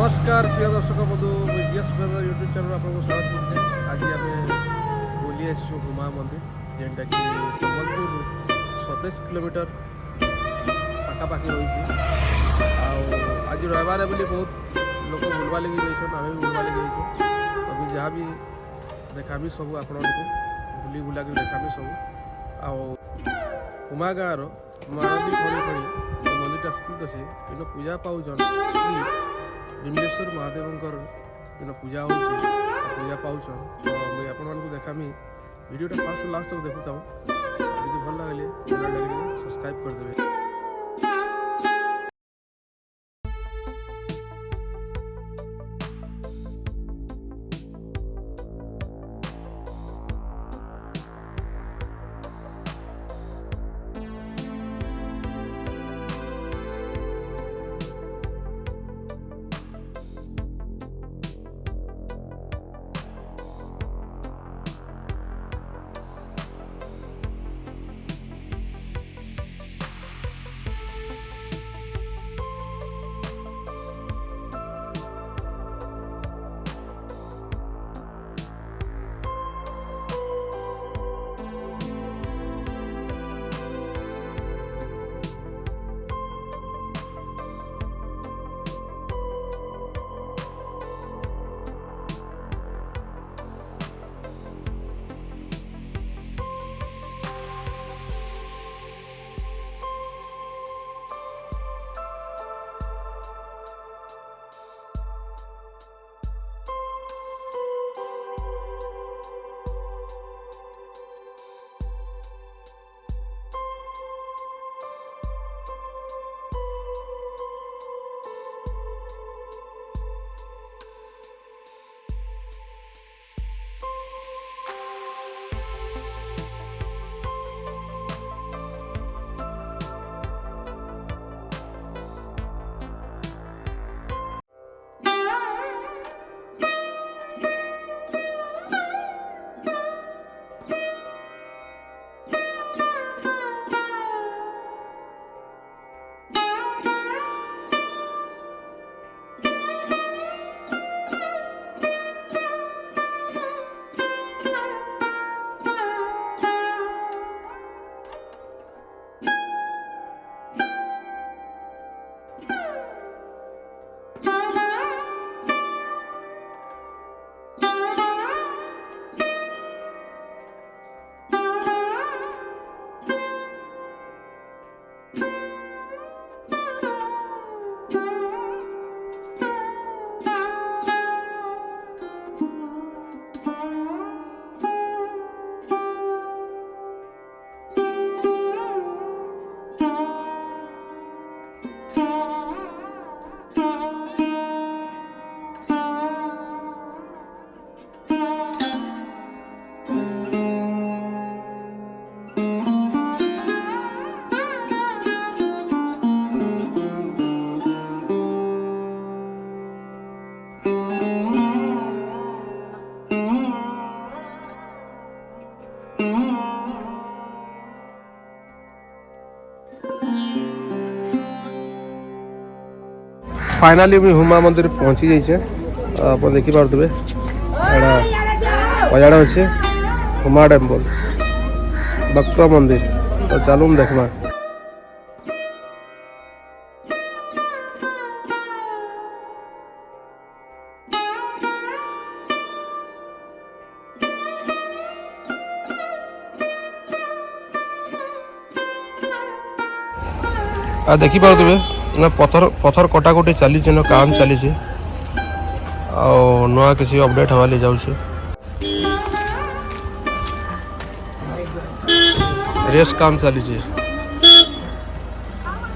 नमस्कार प्रिय दर्शक बंधु जीएस वेदर यूट्यूब चैनल आपको स्वागत करते हैं। आज आम बुली आसु हुमा मंदिर जेनटा कि सम्बलपुर 27 किलोमीटर पाखापाखि रही। आज रविवार बोली बहुत लोक बुलवा लगे जाइछन, आम भी बुलवा लगे जाइछन। तो जहाँ भी देखामी सब आपण बुली बुला के देखामी सब हुमा गाँव महानदी खड़ी खड़ी मंदिरटा स्थित अच्छे इन पूजा पाऊन श्री विमलेश्वर महादेव इन पूजा हो पूजा पाऊन। तो मुझे आपण देखामी वीडियोटा फास्ट लास्ट तक देखुता जी भल लगे सब्सक्राइब करदे। फाइनाली मुझे हुमा मंदिर पहुँची जाइए। आप देखिपे अजाड़ अच्छे हुमा टेम्पल बक्र मंदिर। तो चलू देखमा। देखिपे ना पथर पथर कटाकटी चली काम चली नुआ किसी अपडेट हवा ले जाऊँ रेस काम चली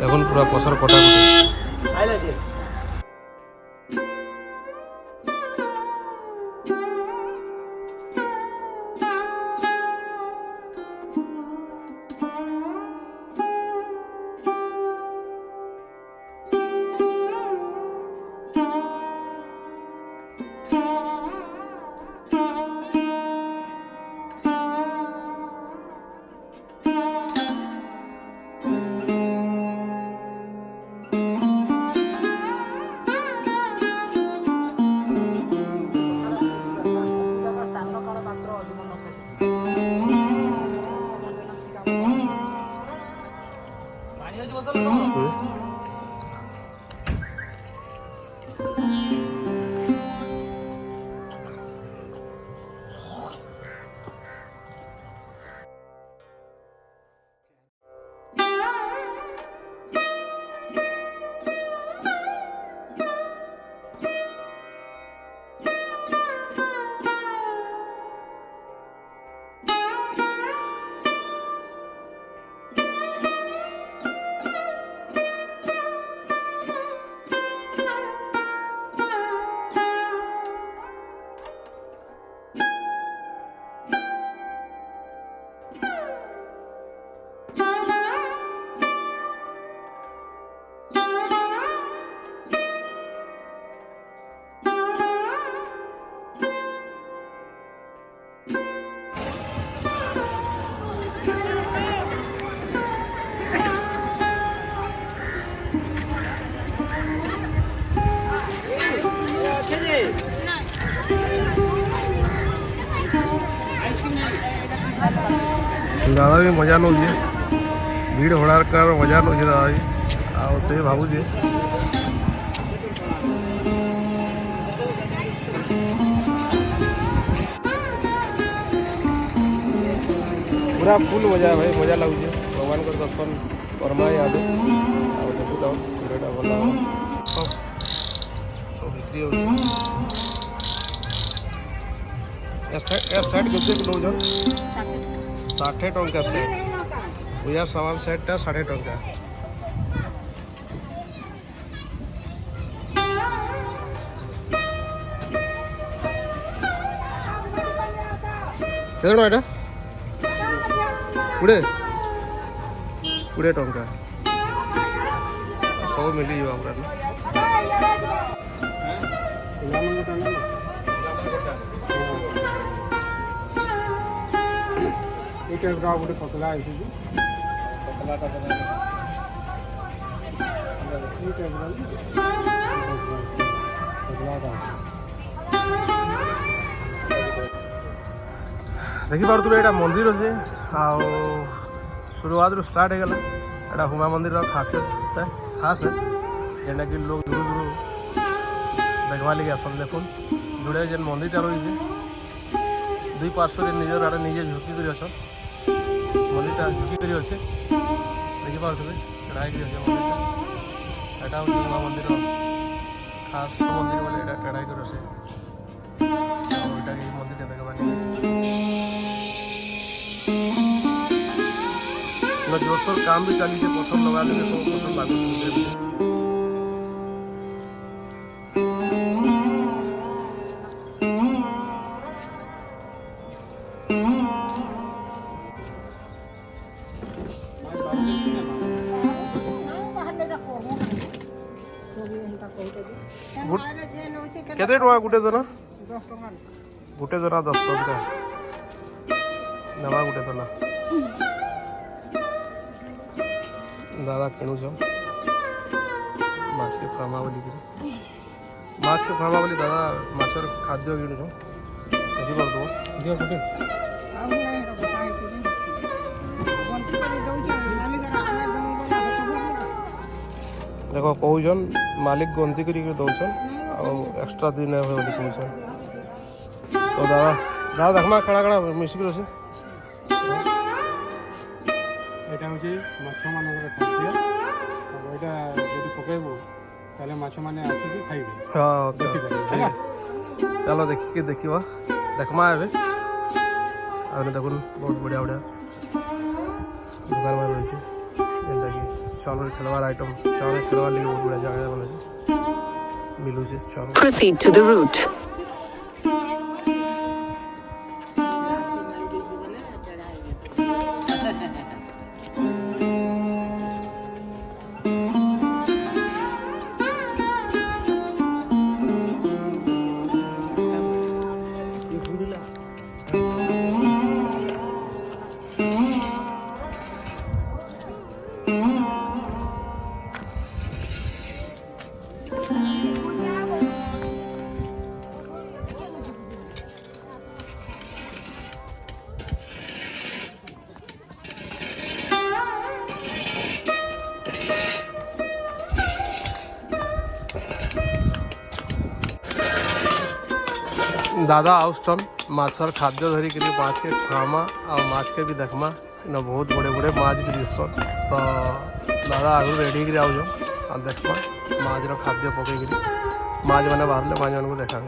पूरा पथर कटाकटी। दादा भी मजा नौचे भीड़ होड़ार मजा नौचे दादा भी आओ से भावुचे पूरा फुल मजा है भाई मजा लगुचे भगवान को दर्शन करमा याद देखु तो भिड़टा भल सब बिक्री हो सेट केते नौजन 60 टंका सेट पूजा सामान सेटा 60 टंका केते एटा 20 टंका सब मिली जावा पूरा गोटे पतला देखी पार्थ ये मंदिर अच्छे आ शुरुआत स्टार्ट हो गला एटा हुमा मंदिर खासियत खास है जेना कि लोग दूर दूर देखवा लगे आसन देखुन जुड़े जेन मंदिरटा रही दुई पार्श्व निजर आड़े निजे झुकी कर अछन मंदिरटा झुकी कर अच्छे देखी पारे चढ़ाई कर मंदिरटा एटा हूँ हुमा मंदिर खास मंदिर बोले चढ़ाई कर अच्छे मंदिर देखा जोरसोर काम भी चली है पथर लगा ले तो पथर लागू केते टका गुटे दना 10 टका गुटे दना 10 टका नवा गुटे दना दादा किणुच माछ के फार्मावली दादा माछर खाद्य किणुच देखी पार्थ देखो कहन मालिक गंती कर दौन एक्सट्रा दिन बोली कहन तो दादा दादा देखमा कड़ा कड़ा मिसिक अच्छे এটা হচ্ছে মাছ মানকর খাদ্য এটা যদি পকাইবো তাহলে মাছ মানে আসিকি খাইবে हाँ चलो देखिए देखिए देखमा ए देखुन बहुत बढ़िया बढ़िया दुकान में रही है जेनटा कि छुआ खेलवार आइटम छुआ खेलवार लगे बहुत बढ़िया जगह बने मिलू से छुआ Proceed to the route. दादा आउसन माछर खाद्य धरिक माछ के खामा और माछ के भी देखमा इन बहुत बड़े बड़े माछ भी दिसन तो दादा आगु रेडी कर आउज और देखमा माछ खाद्य पकईकि माछ मैंने बाहर माछ मान को देखा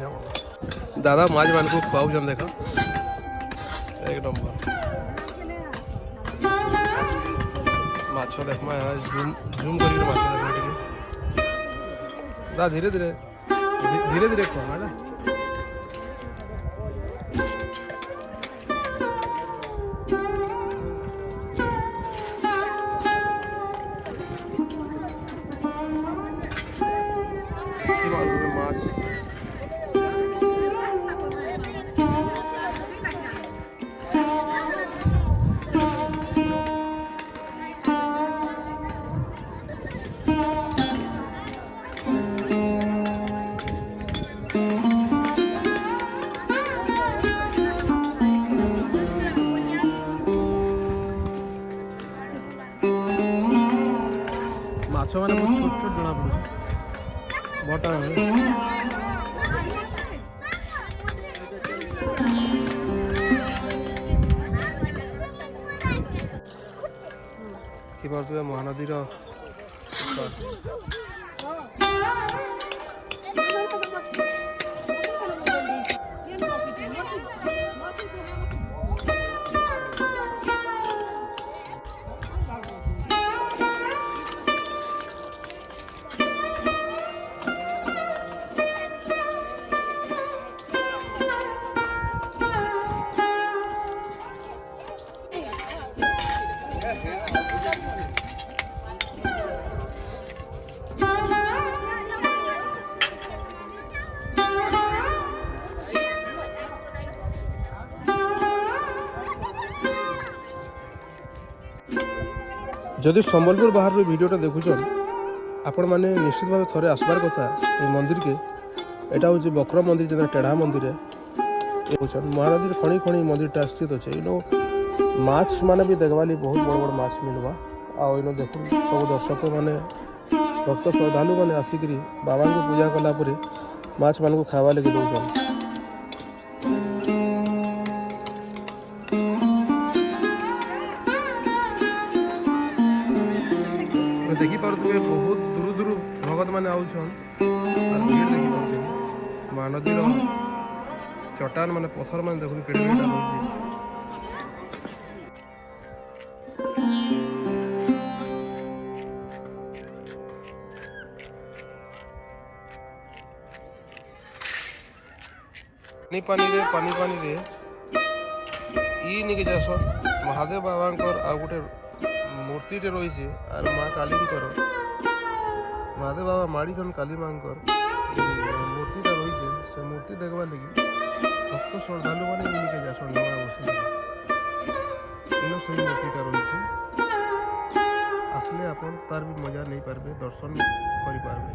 दादा माछ मान को खुआउन देख एक नंबर माछ देखमा जूम जूम कर माछ देख दा धीरे धीरे धीरे धीरे खुआ ना माछ मैंने बहुत छोट छोट जना पड़े बटा कि महानदीर जदि संबलपुर बाहर वीडियोटा देखुचन आपण मैंने निश्चित भाव थे आसबार कथा ये मंदिर के यहाँ हूँ बक्र मंदिर जो टेढ़ा मंदिर है महानदी खणी खणी मंदिर स्थित अच्छे इन माछ मैंने भी देखवा बहुत बड़ बड़ माछ मिलवा आउ देख सब दर्शक मैंने भक्त श्रद्धालु मैंने आसिक बाबा को पूजा कलापर माछ मान को खावा लगे दौन देखिपे बहुत दूर दूर भगत मैंने आउन देखिए महानदी चट्टान माने पथर मैंने देखो कि पानी रे ई निके जास महादेव बाबा आ गोटे मूर्ति रही और माँ काली महादेव बाबा माड़ीन काली माँ मूर्तिटा रही से मूर्ति देखवा लगी भक्त श्रद्धालु मैंने इनके जासन नवा बस इन से मूर्तिटा रही आसले आपन तार भी मजा नहीं पारबे दर्शन करि पारबे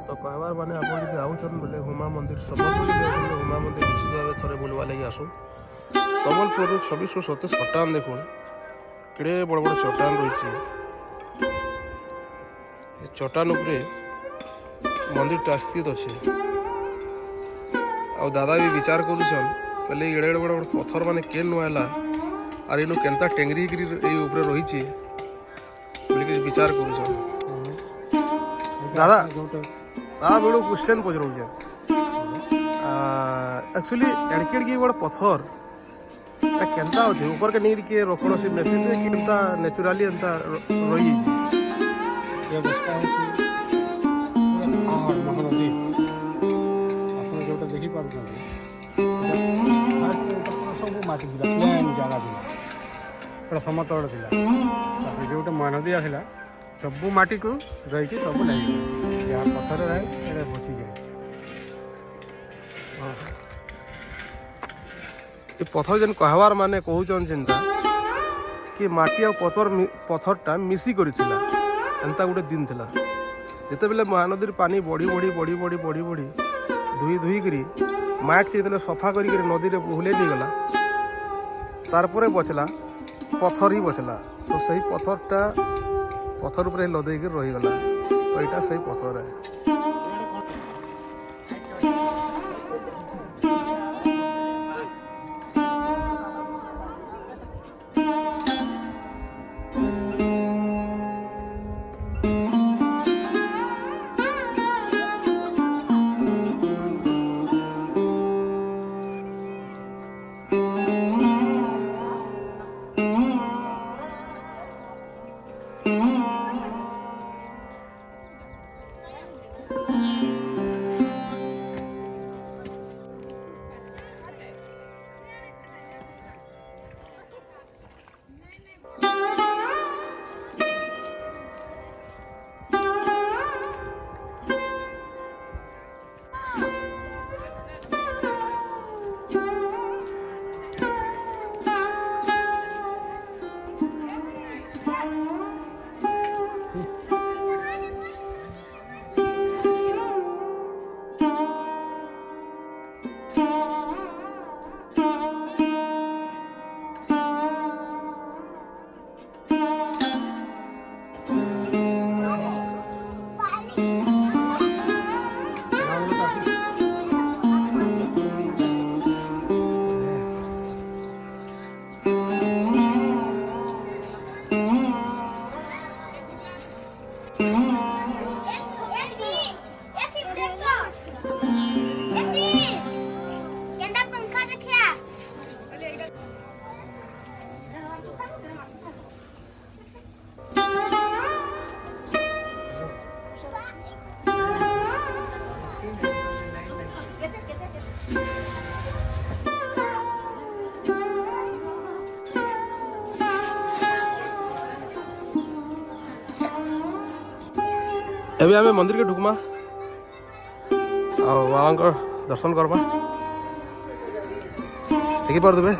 तो कहबार माने आप आउन बोले हुमा मंदिर संबलपुर हुमा मंदिर निश्चित भाव थे बुलवा लगे आसुन संबलपुर 2627 चट्टान देखो केड़े बड़ बड़ चट्टान रही चट्टान उपरे मंदिर स्थित अच्छे आ दादा भी विचार करुन पहले एड़े एड़े बड़ बड़ पत्थर माने केन नुआला और इन केन्ता टेंगरी ऊपर रही विचार करुन दादा दादा बड़ो क्वेश्चन पचर एक्चुअली एड़केड़ बड़ पत्थर केन्ता अच्छे ऊपर के नहीं किए रोकड़ से मेसीन केन्ता नेचुराली एंता रही व्यवस्था महानदी आप जो देखिपुर सब मटी प्लेन जगह पूरा समतल थी जो महानदी आसला सब मटी को रही सब नहीं जहाँ पत्थर रहे बची जाए ये पत्थर जेन कहवार माने कहूचन चिंता कि माटी आ पत्थरटा मिसी करिथिला एंता गोटे दिन थिला जिते बेले महानदी पानी बढ़ी बढ़ी बढ़ी बढ़ी बढ़ी बढ़ी धुई धुई करी माट के सफा करी नदी में भूले नहीं गला तारपरे बचला पत्थर ही बचला तो सही पत्थरटा पत्थर ऊपर लदे कर रही गला तो यहाँ सही पत्थर है एबे आमे मंदिर के ढुकमा आ बाबा दर्शन करमा देखि पार देबे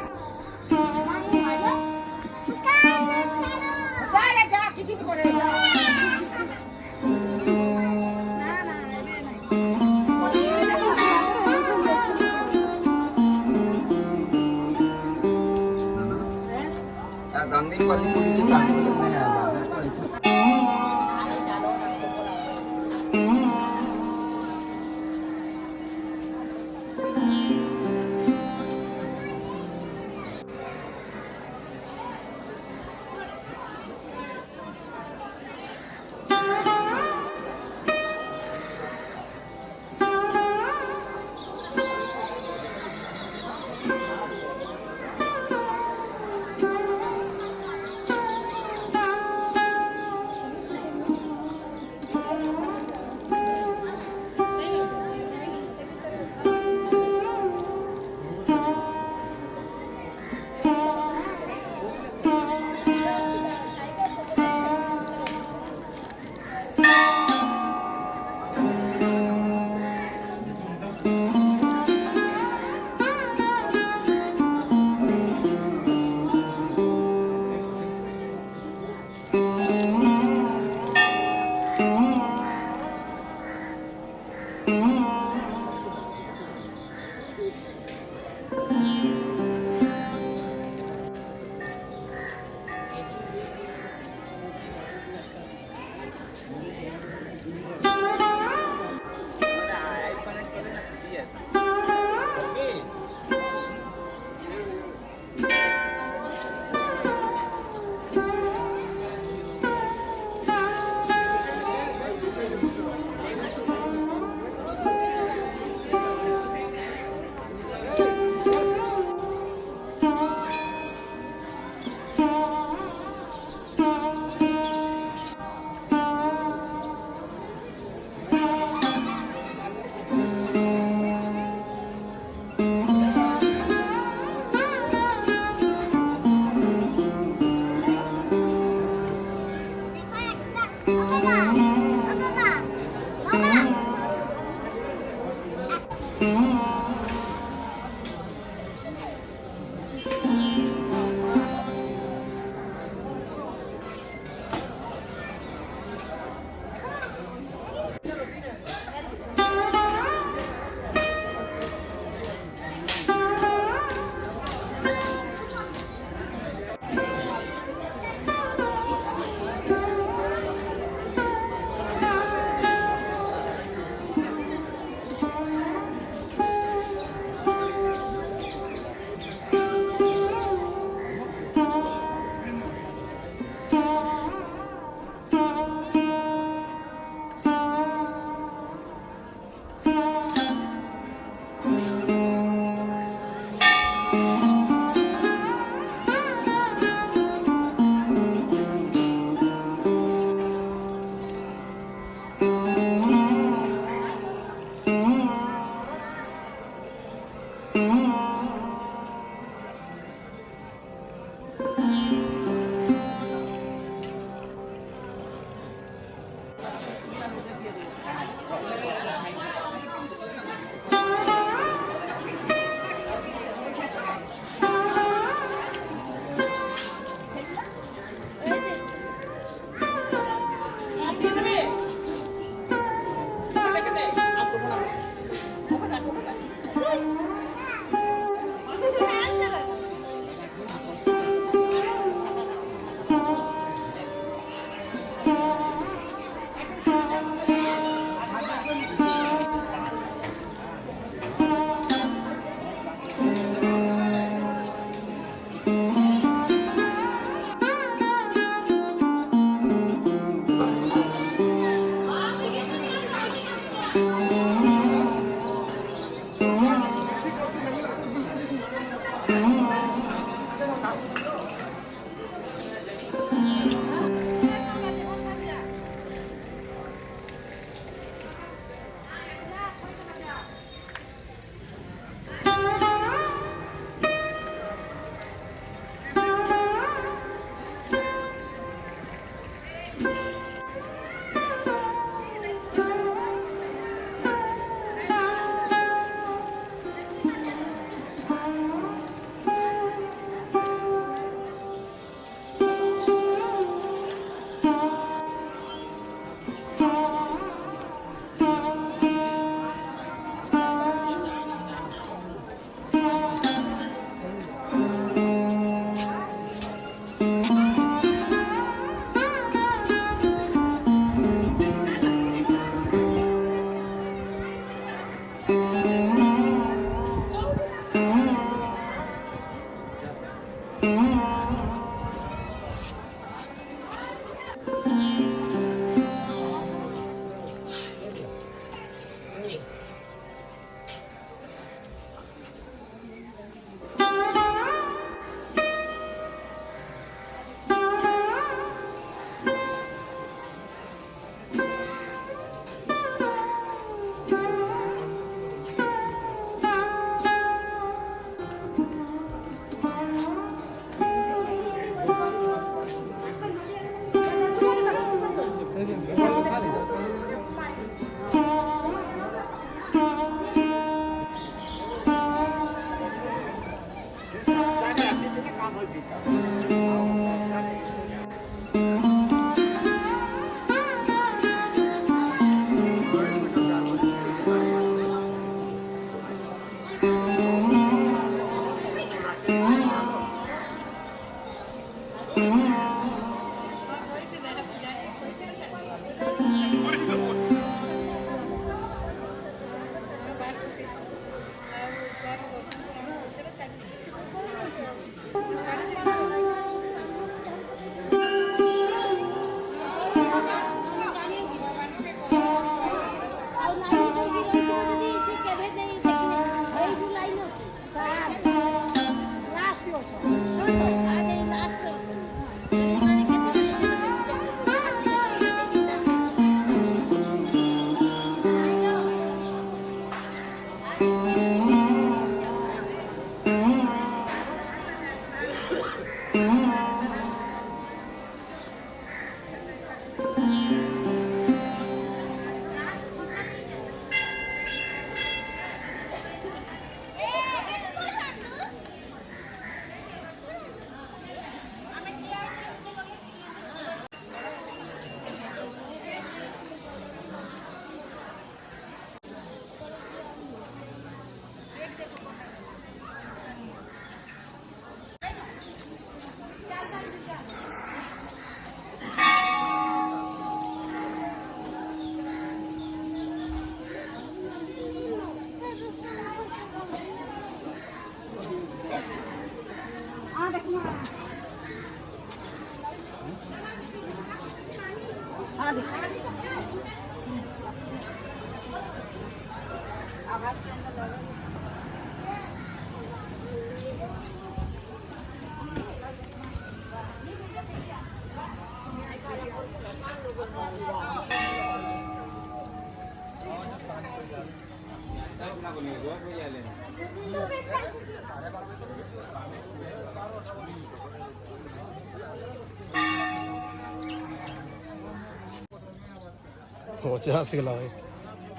ମଜା ଆସିଗଲା ଭାଇ।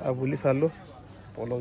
ଆଉ ବୁଲି ସାରିଲୁ ପଲଉ